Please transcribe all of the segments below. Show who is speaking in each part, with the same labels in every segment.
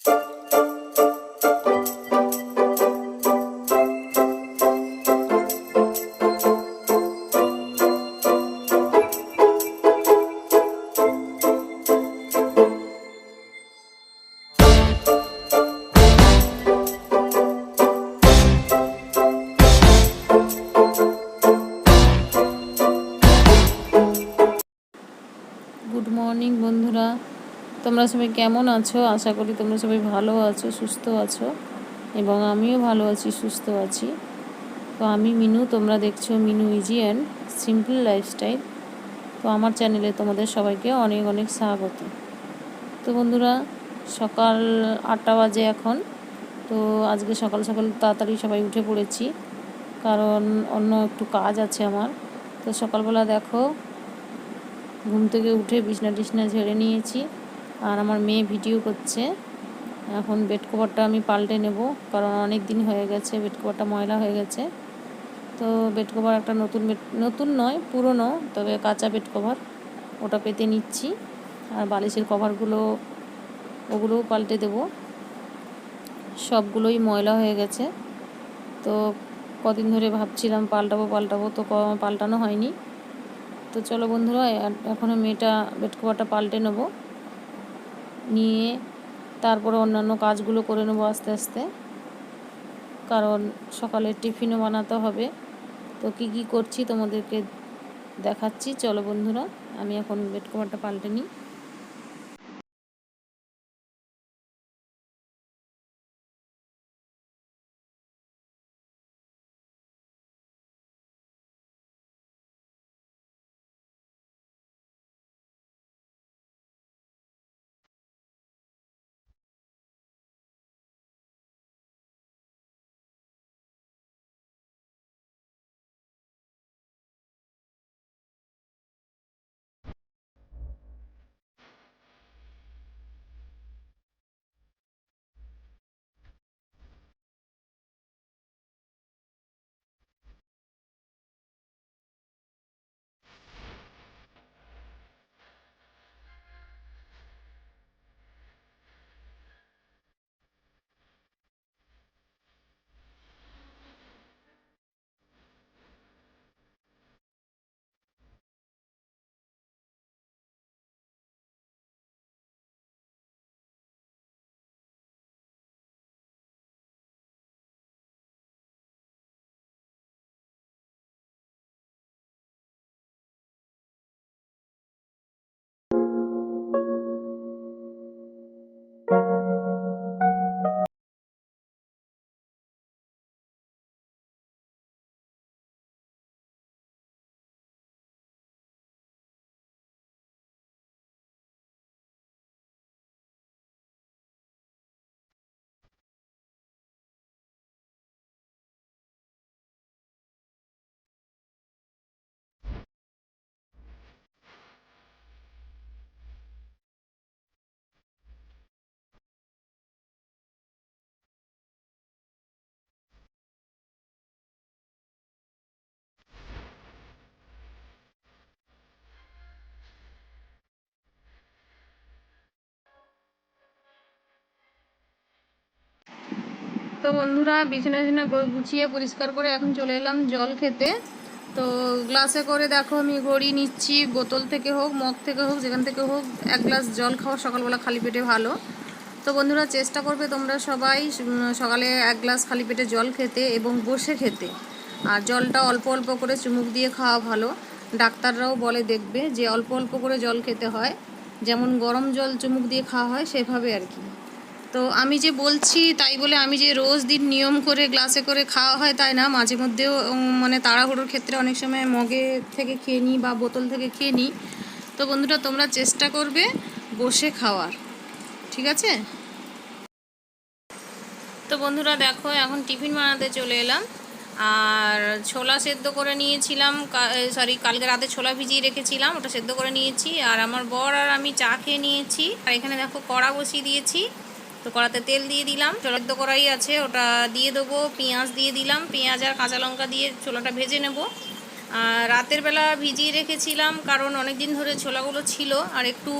Speaker 1: Good morning বন্ধুরা, তোমরা সবাই কেমন আছো? আশা করি তোমরা সবাই ভালো আছো, সুস্থ আছো, এবং আমিও ভালো আছি, সুস্থ আছি। তো আমি মিনু, তোমরা দেখছো Minu easy and simple lifestyle. তো আমার চ্যানেলে তোমাদের সবাইকে অনেক অনেক স্বাগত। তো বন্ধুরা, সকাল 8টা বাজে এখন। তো আজকে সকাল সকাল তাড়াতাড়ি সবাই উঠে পড়েছি, কারণ অন্য একটু কাজ আছে আমার। তো সকালবেলা দেখো, ঘুম থেকে উঠে বিছনা টিছনা ঝেড়ে নিয়েছি, আর আমার মেয়ে ভিডিও করছে। এখন বেড কভারটা আমি পাল্টে নেব, কারণ অনেক দিন হয়ে গেছে, বেড কভারটা ময়লা হয়ে গেছে। তো বেড কভার একটা নতুন নয়, পুরনো, তবে কাঁচা বেড কভার, ওটা পেতে নিচ্ছি। আর বালিশের কভারগুলো ওগুলোও পাল্টে দেব, সবগুলোই ময়লা হয়ে গেছে। তো কদিন ধরে ভাবছিলাম পাল্টাবো, তো পাল্টানো হয়নি। তো চলো বন্ধুরা, এখনও মেয়েটা বেড কভারটা পাল্টে নেব, নিয়ে তারপরে অন্যান্য কাজগুলো করে নেবো আস্তে আস্তে, কারণ সকালে টিফিনও বানাতে হবে। তো কী করছি তোমাদেরকে দেখাচ্ছি। চলো বন্ধুরা, আমি এখন বেড কভারটা পাল্টে নিই। তো বন্ধুরা, বিছানা গুছিয়ে পরিষ্কার করে এখন চলে এলাম জল খেতে। তো গ্লাসে করে দেখো আমি গড়িয়ে নিচ্ছি, বোতল থেকে হোক, মগ থেকে হোক, যেখান থেকে হোক, 1 গ্লাস জল খাওয়া সকালবেলা খালি পেটে ভালো। তো বন্ধুরা, চেষ্টা করবে তোমরা সবাই সকালে 1 গ্লাস খালি পেটে জল খেতে, এবং বসে খেতে। আর জলটা অল্প অল্প করে চুমুক দিয়ে খাওয়া ভালো। ডাক্তাররাও বলে দেখবে যে অল্প অল্প করে জল খেতে হয়, যেমন গরম জল চুমুক দিয়ে খাওয়া হয় সেভাবে আর কি। তো আমি যে বলছি তাই বলে আমি যে রোজ দিন নিয়ম করে গ্লাসে করে খাওয়া হয় তাই না, মাঝে মধ্যেও মানে তাড়াহুড়োর ক্ষেত্রে অনেক সময় মগে থেকে খেয়ে নিই বা বোতল থেকে খেয়ে নিই। তো বন্ধুরা, তোমরা চেষ্টা করবে বসে খাওয়ার, ঠিক আছে? তো বন্ধুরা দেখো, এখন টিফিন বানাতে চলে এলাম। আর ছোলা সেদ্ধ করে নিয়েছিলাম, কালকে রাতে ছোলা ভিজিয়ে রেখেছিলাম, ওটা সেদ্ধ করে নিয়েছি। আর আমার বর আর আমি চা খেয়ে নিয়েছি। আর এখানে দেখো কড়া বসিয়ে দিয়েছি। তো কড়াতে তেল দিয়ে দিলাম, ছোলা সেদ্ধ করাই আছে, ওটা দিয়ে দেবো। পেঁয়াজ দিয়ে দিলাম, পেঁয়াজ আর কাঁচা লঙ্কা দিয়ে ছোলাটা ভেজে নেব। আর রাতের বেলা ভিজিয়ে রেখেছিলাম, কারণ অনেক দিন ধরে ছোলাগুলো ছিল আর একটু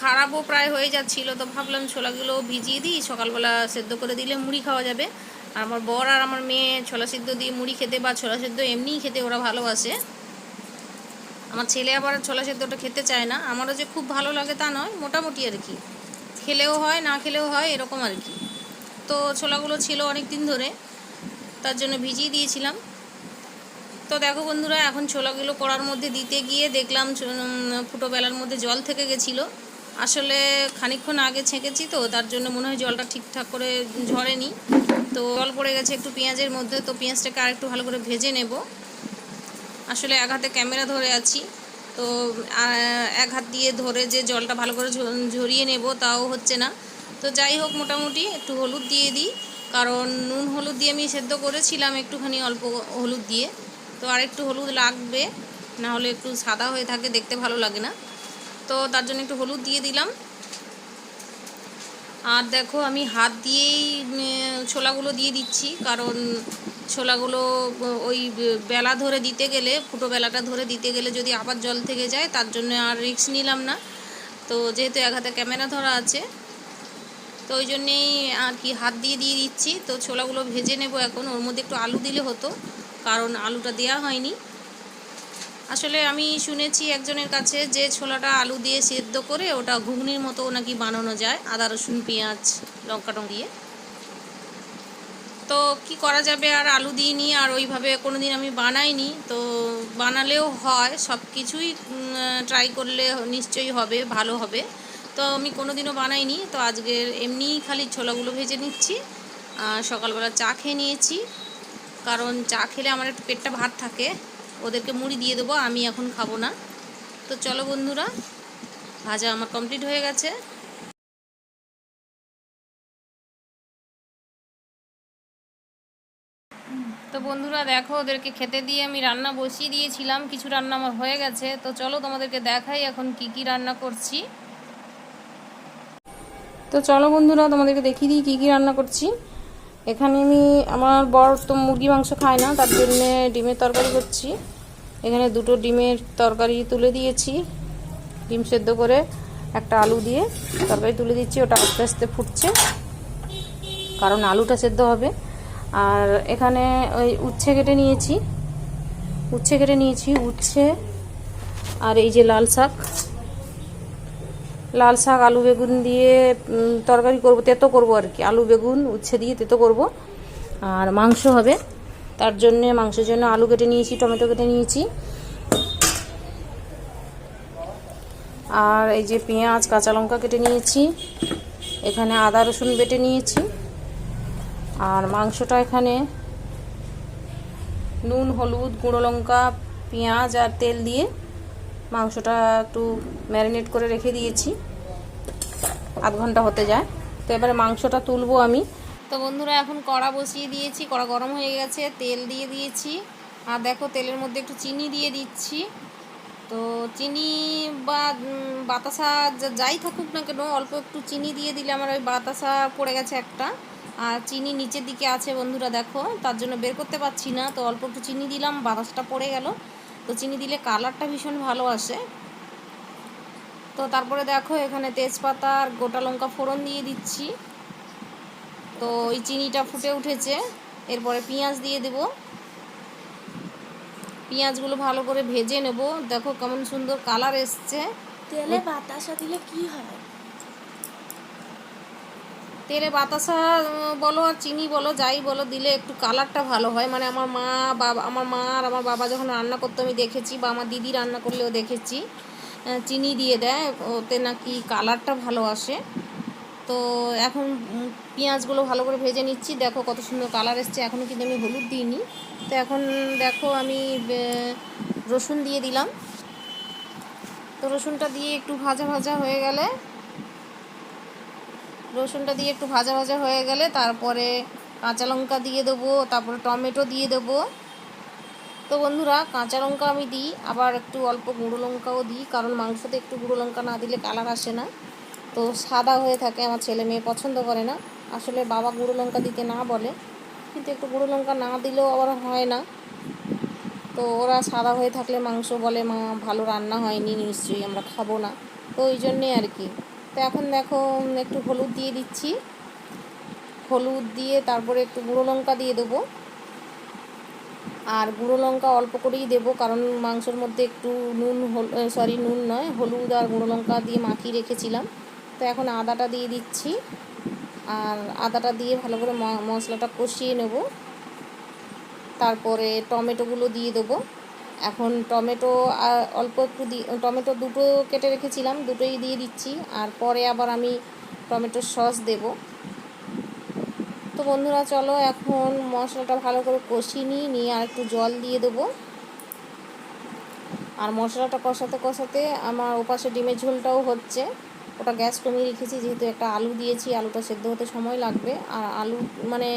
Speaker 1: খারাপও প্রায় হয়ে যাচ্ছিলো, তো ভাবলাম ছোলাগুলো ভিজিয়ে দিই, সকালবেলা সেদ্ধ করে দিলে মুড়ি খাওয়া যাবে। আর আমার বর আর আমার মেয়ে ছোলা সেদ্ধ দিয়ে মুড়ি খেতে বা ছোলা সেদ্ধ এমনিই খেতে ওরা ভালোবাসে। আমার ছেলে আবার ছোলা সেদ্ধটা খেতে চায় না। আমারও যে খুব ভালো লাগে তা নয়, মোটামুটি আর কি, খেলেও হয় না খেলেও হয় এরকম আর কি। তো ছোলাগুলো ছিল অনেক দিন ধরে, তার জন্য ভিজিয়ে দিয়েছিলাম। তো দেখো বন্ধুরা, এখন ছোলাগুলো কড়ার মধ্যে দিতে গিয়ে দেখলাম ফুটো বেলার মধ্যে জল থেকে গেছিলো। আসলে খানিকক্ষণ আগে ছেঁকেছি, তো তার জন্য মনে হয় জলটা ঠিকঠাক করে ঝরেনি, তো জল পড়ে গেছে একটু পেঁয়াজের মধ্যে। তো পেঁয়াজটাকে আর একটু ভালো করে ভেজে নেব। আসলে এক হাতে ক্যামেরা ধরে আছি, তো এক হাত দিয়ে ধরে যে জলটা ভালো করে ঝরিয়ে নেব তাও হচ্ছে না। তো যাই হোক, মোটামুটি একটু হলুদ দিয়ে দিই, কারণ নুন হলুদ দিয়ে আমি সেদ্ধ করেছিলাম একটুখানি অল্প হলুদ দিয়ে, তো আর একটু হলুদ লাগবে, না হলে একটু সাদা হয়ে থাকে, দেখতে ভালো লাগে না। তো তার জন্য একটু হলুদ দিয়ে দিলাম। আর দেখো, আমি হাত দিয়েই ছোলাগুলো দিয়ে দিচ্ছি, কারণ ছোলাগুলো ওই বেলা ধরে দিতে গেলে, ফুটো বেলাটা ধরে দিতে গেলে যদি আবার জল থেকে যায়, তার জন্য আর রিস্ক নিলাম না। তো যেহেতু এক হাতে ক্যামেরা ধরা আছে, তো ওই জন্যেই আর কি হাত দিয়ে দিচ্ছি। তো ছোলাগুলো ভেজে নেব এখন। ওর মধ্যে একটু আলু দিলে হতো, কারণ আলুটা দেওয়া হয়নি। আসলে আমি শুনেছি একজনের কাছে যে ছোলাটা আলু দিয়ে সেদ্ধ করে ওটা ঘুগনির মতো নাকি বানানো যায়, আদা রসুন পেঁয়াজ লঙ্কা দিয়ে। তো কি করা যাবে, আর আলু দিইনি, আর ওইভাবে কোনো দিন আমি বানাইনি। তো বানালেও হয়, সব কিছুই ট্রাই করলে নিশ্চয়ই হবে, ভালো হবে। তো আমি কোনো দিনও বানাইনি, তো আজকের এমনিই খালি ছোলাগুলো ভেজে নিচ্ছি। সকালবেলা চা খেয়ে নিয়েছি, কারণ চা খেলে আমার একটু পেটটা ভার থাকে। ওদেরকে মুড়ি দিয়ে দেবো, আমি এখন খাবো না। তো চলো বন্ধুরা, ভাজা আমার কমপ্লিট হয়ে গেছে। তো বন্ধুরা দেখো, ওদেরকে খেতে দিয়ে আমি রান্না বসিয়ে দিয়েছিলাম, কিছু রান্না আমার হয়ে গেছে। তো চলো তোমাদেরকে দেখাই এখন কি কি রান্না করছি। তো চলো বন্ধুরা, তোমাদেরকে দেখিয়ে দিই কী কী রান্না করছি। এখানে আমি, আমার বর তো মুরগি মাংস খায় না, তার জন্যে ডিমের তরকারি করছি। এখানে দুটো ডিমের তরকারি তুলে দিয়েছি, ডিম সেদ্ধ করে একটা আলু দিয়ে তরকারি তুলে দিচ্ছি, ওটা আস্তে আস্তে ফুটছে, কারণ আলুটা সেদ্ধ হবে। আর এখানে ওই উচ্ছে কেটে নিয়েছি, উচ্ছে আর এই যে লাল শাক আলু বেগুন দিয়ে তরকারি করব, তেতো করব আর কি, আলু বেগুন উচ্ছে দিয়ে তেতো করব। আর মাংস হবে, তার জন্য মাংসের জন্য আলু কেটে নিয়েছি, টমেটো কেটে নিয়েছি, আর এই যে পেঁয়াজ কাঁচা লঙ্কা কেটে নিয়েছি, এখানে আদা রসুন বেটে নিয়েছি। আর মাংসটা এখানে নুন হলুদ গুঁড়ো লঙ্কা পেঁয়াজ আর তেল দিয়ে মাংসটা একটু ম্যারিনেট করে রেখে দিয়েছি, আধ ঘন্টা হতে যায়। তো এবারে মাংসটা তুলবো আমি। তো বন্ধুরা, এখন কড়া বসিয়ে দিয়েছি, কড়া গরম হয়ে গেছে, তেল দিয়ে দিয়েছি। আর দেখো, তেলের মধ্যে একটু চিনি দিয়ে দিচ্ছি। তো চিনি বা বাতাসা যাই থাকুক না কেন, অল্প একটু চিনি দিয়ে দিলে, আমার ওই বাতাসা পড়ে গেছে একটা, আর চিনি নিচের দিকে আছে বন্ধুরা দেখো, তার জন্য বের করতে পারছি না। তো অল্প একটু চিনি দিলাম, বাতাসটা পড়ে গেল। তো চিনি দিলে কালারটা ভীষণ ভালো আসে। তো তারপরে দেখো, এখানে তেজপাতা আর গোটা লঙ্কা ফোড়ন দিয়ে দিচ্ছি। তো ওই চিনিটা ফুটে উঠেছে, এরপরে পেঁয়াজ দিয়ে দেব। পেঁয়াজগুলো ভালো করে ভেজে নেব। দেখো কেমন সুন্দর কালার এসছে।
Speaker 2: তেলে বাতাসা দিলে কি হয়?
Speaker 1: তেলে বাতাসা বলো আর চিনি বলো, যাই বলো, দিলে একটু কালারটা ভালো হয়। মানে আমার মা আর আমার বাবা যখন রান্না করতো আমি দেখেছি, বা আমার দিদি রান্না করলেও দেখেছি, চিনি দিয়ে দেয়, ওতে নাকি কালারটা ভালো আসে। তো এখন পেঁয়াজগুলো ভালো করে ভেজে নিচ্ছি। দেখো কত সুন্দর কালার এসছে, এখনও কিন্তু আমি হলুদ দিইনি। তো এখন দেখো, আমি রসুন দিয়ে দিলাম। তো রসুনটা দিয়ে একটু ভাজা ভাজা হয়ে গেলে তারপরে কাঁচা লঙ্কা দিয়ে দেবো, তারপরে টমেটো দিয়ে দেবো। তো বন্ধুরা, কাঁচা লঙ্কা আমি দিই, আবার একটু অল্প গুঁড়ো লঙ্কাও দিই, কারণ মাংসতে একটু গুঁড়ো লঙ্কা না দিলে কালার আসে না, তো সাদা হয়ে থাকে, আমার ছেলে মেয়ে পছন্দ করে না। আসলে বাবা গুঁড়ো লঙ্কা দিতে না বলে, কিন্তু একটু গুঁড়ো লঙ্কা না দিলেও আবার হয় না। তো তো ওরা সাদা হয়ে থাকলে মাংস বলে মা ভালো রান্না হয়নি, নিশ্চয়ই আমরা খাবো না, তো ওই জন্যে আর কি। তো এখন দেখো একটু হলুদ দিয়ে দিচ্ছি, হলুদ দিয়ে তারপরে একটু গুঁড়ো লঙ্কা দিয়ে দেবো। আর গুঁড়ো লঙ্কা অল্প করেই দেবো, কারণ মাংসের মধ্যে একটু নুন নয়, হলুদ আর গুঁড়ো লঙ্কা দিয়ে মাখিয়ে রেখেছিলাম। তো এখন আদাটা দিয়ে দিচ্ছি, আর আদাটা দিয়ে ভালো করে মশলাটা কষিয়ে নেব। তারপরে টমেটোগুলো দিয়ে দেবো। এখন টমেটো অল্প একটু টমেটো দুটো কেটে রেখেছিলাম, দুটোই দিয়ে দিচ্ছি। আর পরে আবার আমি টমেটোর সস দেব। তো বন্ধুরা চলো এখন মশলাটা ভালো করে কষিয়ে নিয়ে আর একটু জল দিয়ে দেবো। আর মশলাটা কষাতে কষাতে আমার ওপাশে ডিমের ঝোলটাও হচ্ছে, ওটা গ্যাস কমিয়ে রেখেছি, যেহেতু একটা আলু দিয়েছি, আলুটা সেদ্ধ হতে সময় লাগবে। আর আলু মানে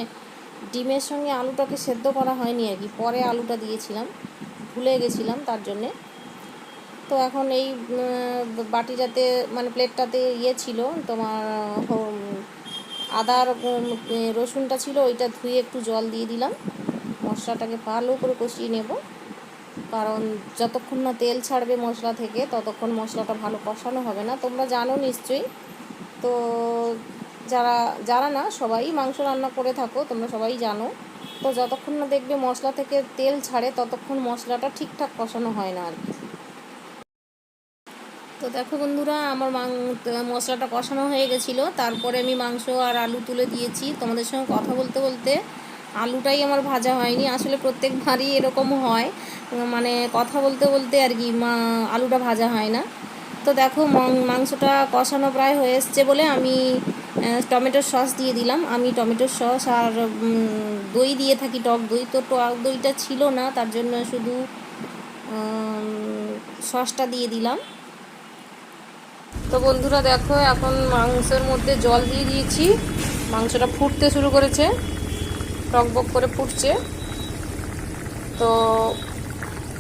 Speaker 1: ডিমের সঙ্গে আলুটাকে সেদ্ধ করা হয়নি আর কি, পরে আলুটা দিয়েছিলাম, ভুলে গেছিলাম তার জন্যে। তো এখন এই বাটিটাতে মানে প্লেটটাতে ছিল তোমার আদার রসুনটা ছিল, ওইটা ধুয়ে একটু জল দিয়ে দিলাম। মশলাটাকে ভালো করে কষিয়ে নেব, কারণ যতক্ষণ না তেল ছাড়বে মশলা থেকে ততক্ষণ মশলাটা ভালো কষানো হবে না, তোমরা জানো নিশ্চয়ই। তো যারা যারা না সবাই মাংস রান্না করে থাকো, তোমরা সবাই জানো। তো যতক্ষণ না দেখবে মশলা থেকে তেল ছাড়ে ততক্ষণ মশলাটা ঠিকঠাক কষানো হয় না আর কি। তো দেখো বন্ধুরা, আমার মশলাটা কষানো হয়ে গেছিলো, তারপরে আমি মাংস আর আলু তুলে দিয়েছি। তোমাদের সঙ্গে কথা বলতে বলতে আলুটাই আমার ভাজা হয়নি, আসলে প্রত্যেকবারই এরকম হয়, মানে কথা বলতে বলতে আর কি আলুটা ভাজা হয় না। তো দেখো মাংসটা কষানো প্রায় হয়ে এসছে বলে আমি টমেটোর সস দিয়ে দিলাম। আমি টমেটোর সস আর দই দিয়ে থাকি, টক দই, তো টক দইটা ছিল না, তার জন্য শুধু সসটা দিয়ে দিলাম। তো বন্ধুরা দেখো এখন মাংসের মধ্যে জল দিয়ে দিয়েছি, মাংসটা ফুটতে শুরু করেছে, টকবক করে ফুটছে। তো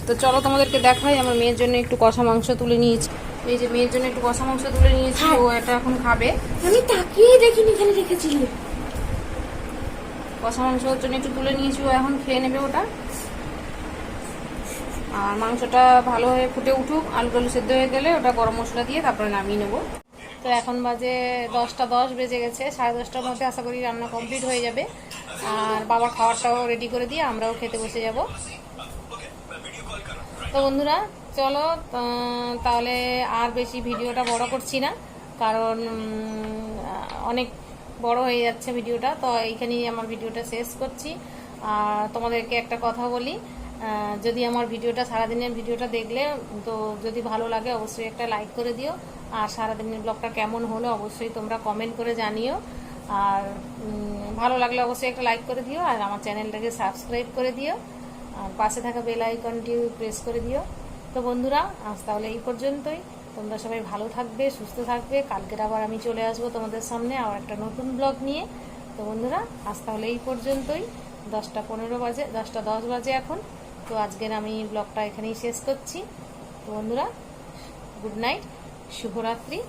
Speaker 1: তো চলো তোমাদেরকে দেখাই, আমার মেয়ের জন্য একটু কষা মাংস তুলে নিয়েছি। এই যে মেয়ের জন্য একটু কষা মাংস তুলে নিয়েছি, ও এটা এখন খাবে।
Speaker 2: আমি তাকিয়ে দেখিনি এখানে রেখেছিল।
Speaker 1: কষা মাংসের জন্য একটু তুলে নিয়েছি, ও এখন খেয়ে নেবে ওটা। আর মাংসটা ভালো হয়ে ফুটে উঠুক, আলু টালু সেদ্ধ হয়ে গেলে ওটা গরম মশলা দিয়ে তারপরে নামিয়ে নেবো। তো এখন বাজে 10টা 10 বেজে গেছে, 10:30টার মধ্যে আশা করি রান্না কমপ্লিট হয়ে যাবে। আর বাবার খাবারটাও রেডি করে দিয়ে আমরাও খেতে বসে যাব। তো বন্ধুরা চলো তাহলে আর বেশি ভিডিওটা বড় করছি না, কারণ অনেক বড় হয়ে যাচ্ছে ভিডিওটা। তো এইখানেই আমার ভিডিওটা শেষ করছি। আর তোমাদেরকে একটা কথা বলি, যদি আমার ভিডিওটা সারাদিনের ভিডিওটা দেখলে তো যদি ভালো লাগে অবশ্যই একটা লাইক করে দিও। আর সারাদিনের ব্লগটা কেমন হলো অবশ্যই তোমরা কমেন্ট করে জানিও। আর ভালো লাগলে অবশ্যই একটা লাইক করে দিও, আর আমার চ্যানেলটাকে সাবস্ক্রাইব করে দিও, আর পাশে থাকা বেল আইকনটি প্রেস করে দিও। তো বন্ধুরা আজ তাহলে এই পর্যন্তই, তোমরা সবাই ভালো থাকবে, সুস্থ থাকবে। কালকের আবার আমি চলে আসবো তোমাদের সামনে আবার একটা নতুন ব্লগ নিয়ে। তো বন্ধুরা আজ তাহলে এই পর্যন্তই, 10টা 15 বাজে, 10টা 10 বাজে এখন। তো আজকের আমি ব্লগটা এখানেই শেষ করছি। তো বন্ধুরা গুড নাইট, শুভরাত্রি।